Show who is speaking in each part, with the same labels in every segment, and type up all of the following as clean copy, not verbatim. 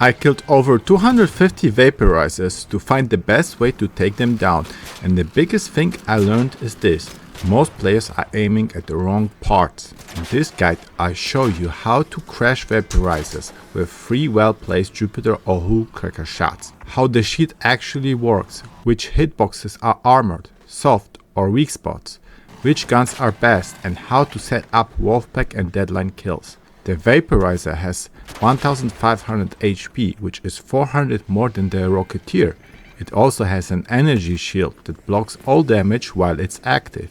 Speaker 1: I killed over 250 vaporizers to find the best way to take them down, and the biggest thing I learned is this: most players are aiming at the wrong parts. In this guide I show you how to crash vaporizers with 3 well-placed Jupiter or Hullcracker shots, how the shield actually works, which hitboxes are armored, soft or weak spots, which guns are best, and how to set up Wolfpack and deadline kills. The Vaporizer has 1500 HP, which is 400 more than the Rocketeer. It also has an energy shield that blocks all damage while it's active.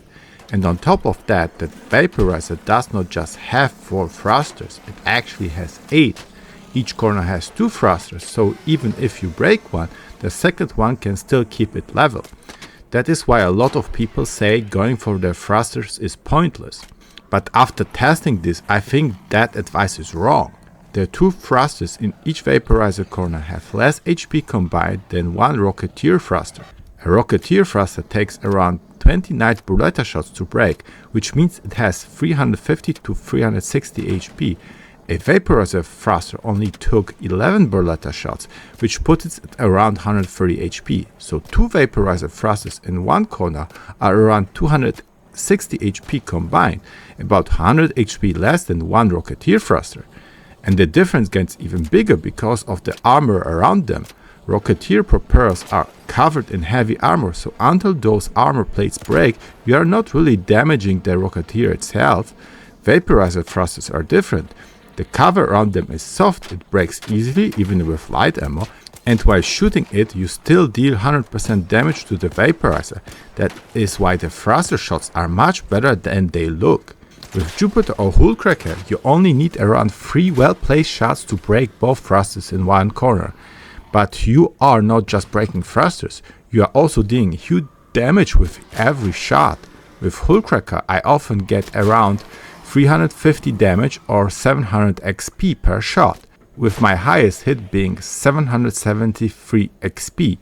Speaker 1: And on top of that, the Vaporizer does not just have 4 thrusters, it actually has 8. Each corner has 2 thrusters, so even if you break one, the second one can still keep it level. That is why a lot of people say going for the thrusters is pointless. But after testing this, I think that advice is wrong. The 2 thrusters in each Vaporizer corner have less HP combined than one Rocketeer thruster. A Rocketeer thruster takes around 29 burletta shots to break, which means it has 350 to 360 HP. A Vaporizer thruster only took 11 burletta shots, which puts it at around 130 HP. So 2 Vaporizer thrusters in one corner are around 260 HP combined, about 100 HP less than one Rocketeer thruster. And the difference gets even bigger because of the armor around them. Rocketeer propellers are covered in heavy armor, so until those armor plates break, you are not really damaging the Rocketeer itself. Vaporizer thrusters are different. The cover around them is soft, it breaks easily even with light ammo, and while shooting it you still deal 100% damage to the Vaporizer. That is why the thruster shots are much better than they look. With Jupiter or Hullcracker you only need around 3 well-placed shots to break both thrusters in one corner. But you are not just breaking thrusters, you are also dealing huge damage with every shot. With Hullcracker I often get around 350 damage or 700 XP per shot, with my highest hit being 773 XP.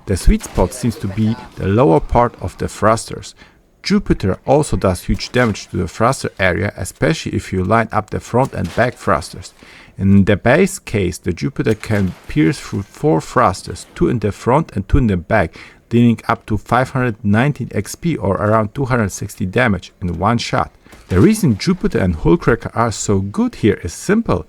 Speaker 1: The sweet spot seems to be the lower part of the thrusters. Jupiter also does huge damage to the thruster area, especially if you line up the front and back thrusters. In the base case, the Jupiter can pierce through 4 thrusters, 2 in the front and 2 in the back, dealing up to 519 XP or around 260 damage in one shot. The reason Jupiter and Hullcracker are so good here is simple.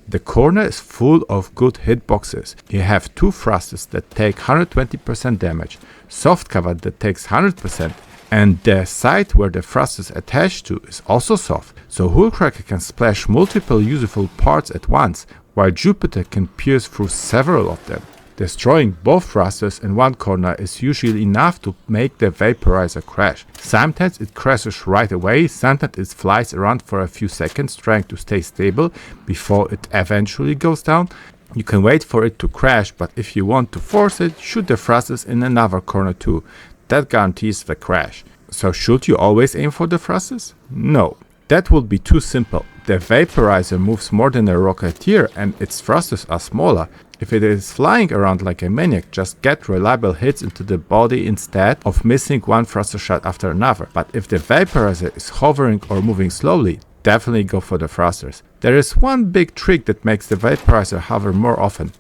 Speaker 1: The corner is full of good hitboxes. You have 2 thrusters that take 120% damage, soft cover that takes 100%, and the side where the thrust is attached to is also soft, so Hullcracker can splash multiple useful parts at once, while Jupiter can pierce through several of them. Destroying both thrusters in one corner is usually enough to make the Vaporizer crash. Sometimes it crashes right away, sometimes it flies around for a few seconds trying to stay stable before it eventually goes down. You can wait for it to crash, but if you want to force it, shoot the thrusters in another corner too. That guarantees the crash. So should you always aim for the thrusters? No, that would be too simple. The Vaporizer moves more than a Rocketeer and its thrusters are smaller. If it is flying around like a maniac, just get reliable hits into the body instead of missing one thruster shot after another. But if the Vaporizer is hovering or moving slowly, definitely go for the thrusters. There is one big trick that makes the Vaporizer hover more often.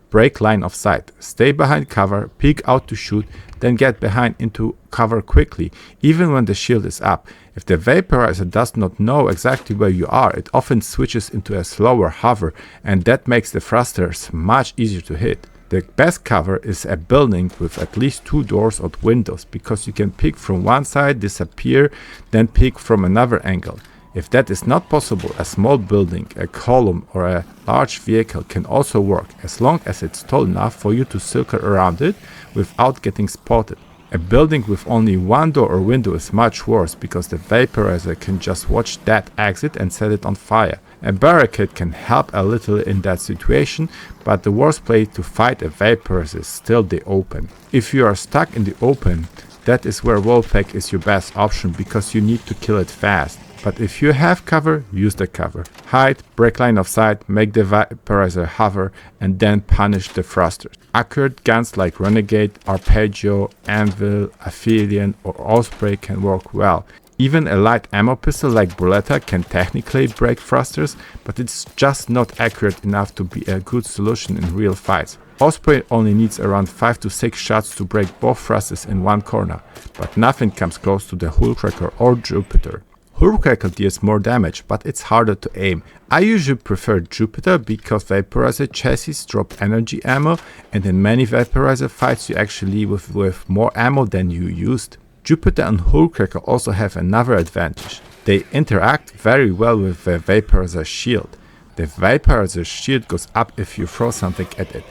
Speaker 1: Break line of sight. Stay behind cover, peek out to shoot, then get behind into cover quickly, even when the shield is up. If the Vaporizer does not know exactly where you are, it often switches into a slower hover, and that makes the thrusters much easier to hit. The best cover is a building with at least 2 doors or windows, because you can peek from one side, disappear, then peek from another angle. If that is not possible, a small building, a column or a large vehicle can also work, as long as it's tall enough for you to circle around it without getting spotted. A building with only one door or window is much worse, because the Vaporizer can just watch that exit and set it on fire. A barricade can help a little in that situation, but the worst place to fight a Vaporizer is still the open. If you are stuck in the open, that is where Wolfpack is your best option, because you need to kill it fast. But if you have cover, use the cover. Hide, break line of sight, make the Vaporizer hover, and then punish the thrusters. Accurate guns like Renegade, Arpeggio, Anvil, Aphelion or Osprey can work well. Even a light ammo pistol like Beretta can technically break thrusters, but it's just not accurate enough to be a good solution in real fights. Osprey only needs around 5 to 6 shots to break both thrusters in one corner, but nothing comes close to the Hullcracker or Jupiter. Hullcracker deals more damage, but it's harder to aim. I usually prefer Jupiter because Vaporizer chassis drop energy ammo, and in many Vaporizer fights you actually leave with more ammo than you used. Jupiter and Hullcracker also have another advantage. They interact very well with the Vaporizer shield. The Vaporizer shield goes up if you throw something at it.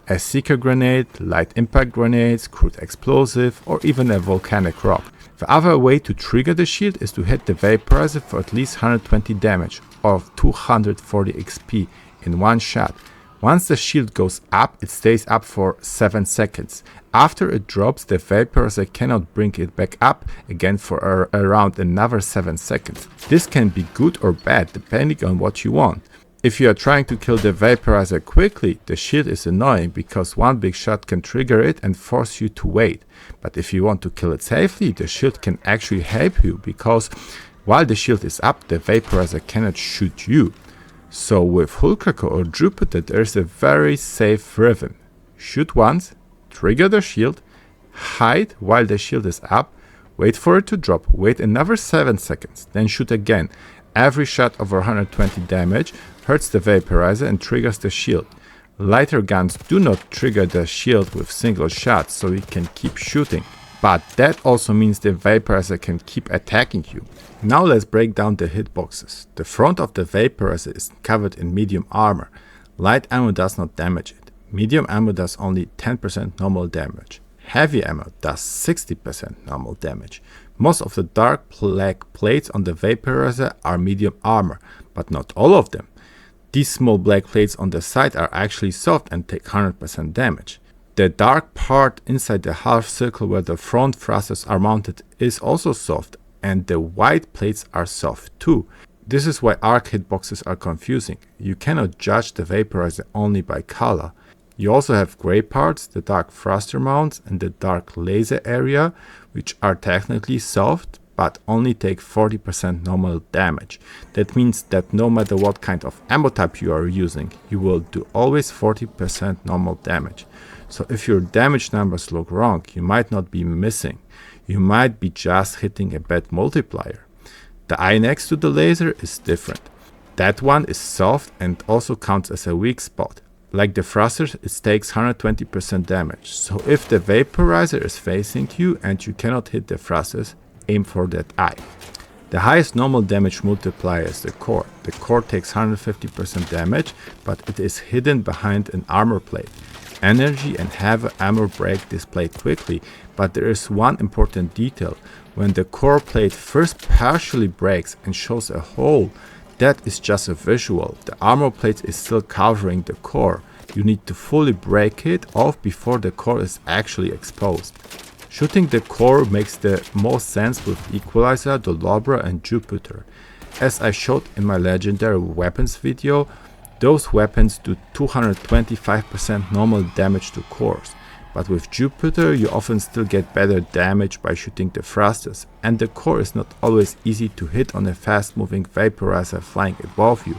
Speaker 1: A seeker grenade, light impact grenades, crude explosive, or even a volcanic rock. The other way to trigger the shield is to hit the Vaporizer for at least 120 damage or 240 XP in one shot. Once the shield goes up, it stays up for 7 seconds. After it drops, the Vaporizer cannot bring it back up again for around another 7 seconds. This can be good or bad depending on what you want. If you are trying to kill the Vaporizer quickly, the shield is annoying because one big shot can trigger it and force you to wait. But if you want to kill it safely, the shield can actually help you because while the shield is up, the Vaporizer cannot shoot you. So with Hullcracker or Jupiter, there is a very safe rhythm. Shoot once, trigger the shield, hide while the shield is up, wait for it to drop, wait another 7 seconds, then shoot again. Every shot over 120 damage hurts the Vaporizer and triggers the shield. Lighter guns do not trigger the shield with single shots, so you can keep shooting. But that also means the Vaporizer can keep attacking you. Now let's break down the hitboxes. The front of the Vaporizer is covered in medium armor. Light ammo does not damage it. Medium ammo does only 10% normal damage. Heavy ammo does 60% normal damage. Most of the dark black plates on the Vaporizer are medium armor, but not all of them. These small black plates on the side are actually soft and take 100% damage. The dark part inside the half circle where the front thrusters are mounted is also soft, and the white plates are soft too. This is why ARC hitboxes are confusing. You cannot judge the Vaporizer only by color. You also have gray parts, the dark thruster mounts and the dark laser area, which are technically soft but only take 40% normal damage. That means that no matter what kind of ammo type you are using, you will do always 40% normal damage. So if your damage numbers look wrong, you might not be missing. You might be just hitting a bad multiplier. The eye next to the laser is different. That one is soft and also counts as a weak spot. Like the thrusters, it takes 120% damage. So if the Vaporizer is facing you and you cannot hit the thrusters, aim for that eye. The highest normal damage multiplier is the core. The core takes 150% damage, but it is hidden behind an armor plate. Energy and heavy ammo break this plate quickly, but there is one important detail. When the core plate first partially breaks and shows a hole, that is just a visual. The armor plate is still covering the core. You need to fully break it off before the core is actually exposed. Shooting the core makes the most sense with Equalizer, Dolobra and Jupiter. As I showed in my legendary weapons video, those weapons do 225% normal damage to cores. But with Jupiter you often still get better damage by shooting the thrusters, and the core is not always easy to hit on a fast moving Vaporizer flying above you.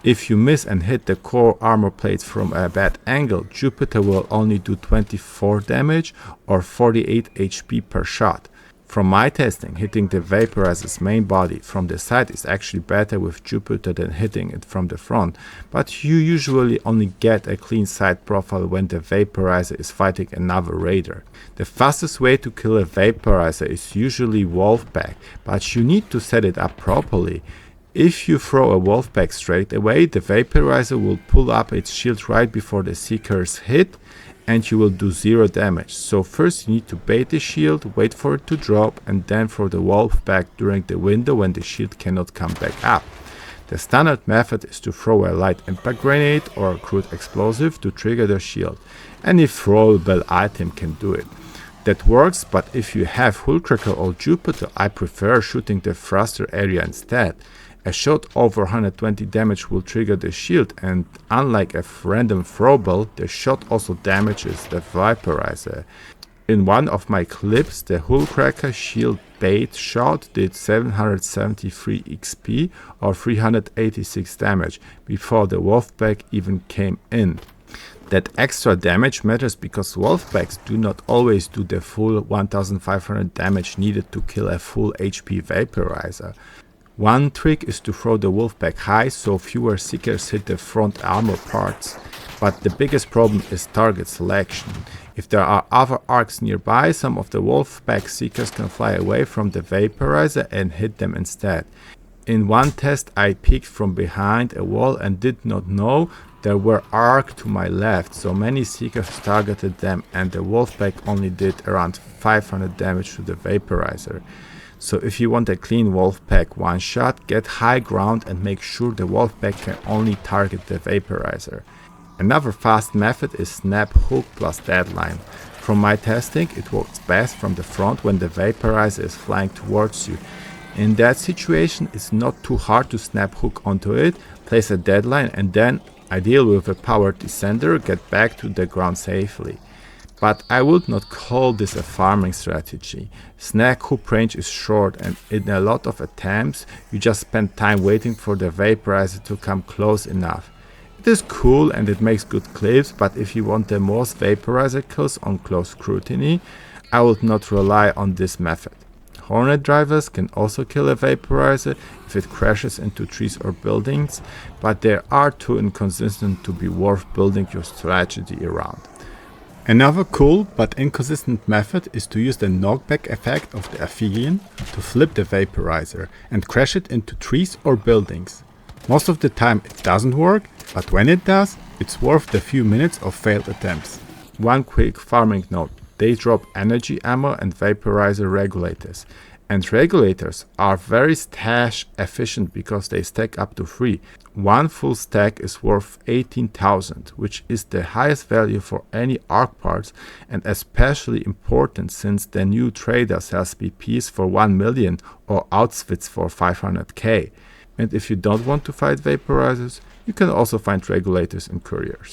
Speaker 1: If you miss and hit the core armor plates from a bad angle, Jupiter will only do 24 damage or 48 HP per shot. From my testing, hitting the Vaporizer's main body from the side is actually better with Jupiter than hitting it from the front, but you usually only get a clean side profile when the Vaporizer is fighting another raider. The fastest way to kill a Vaporizer is usually Wolfpack, but you need to set it up properly. If you throw a Wolfpack straight away, the Vaporizer will pull up its shield right before the Seekers hit, and you will do 0 damage. So first you need to bait the shield, wait for it to drop, and then throw the Wolfpack during the window when the shield cannot come back up. The standard method is to throw a light impact grenade or a crude explosive to trigger the shield. Any throwable item can do it. That works, but if you have Hullcracker or Jupiter, I prefer shooting the thruster area instead. A shot over 120 damage will trigger the shield, and unlike a random throwable, the shot also damages the Vaporizer. In one of my clips, the Hullcracker Shield Bait Shot did 773 XP or 386 damage before the Wolfpack even came in. That extra damage matters because Wolfpacks do not always do the full 1500 damage needed to kill a full HP Vaporizer. One trick is to throw the Wolfpack high so fewer seekers hit the front armor parts. But the biggest problem is target selection. If there are other arcs nearby, some of the Wolfpack seekers can fly away from the Vaporizer and hit them instead. In one test I peeked from behind a wall and did not know there were arcs to my left, so many seekers targeted them and the Wolfpack only did around 500 damage to the Vaporizer. So if you want a clean Wolfpack one shot, get high ground and make sure the Wolfpack can only target the Vaporizer. Another fast method is snap hook plus deadline. From my testing, it works best from the front when the Vaporizer is flying towards you. In that situation, it's not too hard to snap hook onto it, place a deadline, and then, ideally with a powered descender, get back to the ground safely. But I would not call this a farming strategy. Snap hook range is short and in a lot of attempts you just spend time waiting for the Vaporizer to come close enough. It is cool and it makes good clips, but if you want the most Vaporizer kills on close scrutiny, I would not rely on this method. Hornet drivers can also kill a Vaporizer if it crashes into trees or buildings, but they are too inconsistent to be worth building your strategy around. Another cool but inconsistent method is to use the knockback effect of the Aphelion to flip the Vaporizer and crash it into trees or buildings. Most of the time it doesn't work, but when it does, it's worth the few minutes of failed attempts. One quick farming note, they drop energy ammo and Vaporizer Regulators. And Regulators are very stash efficient because they stack up to 3. One full stack is worth 18,000, which is the highest value for any ARC parts and especially important since the new trader sells BPs for 1 million or outfits for 500k. And if you don't want to fight Vaporizers, you can also find Regulators in couriers.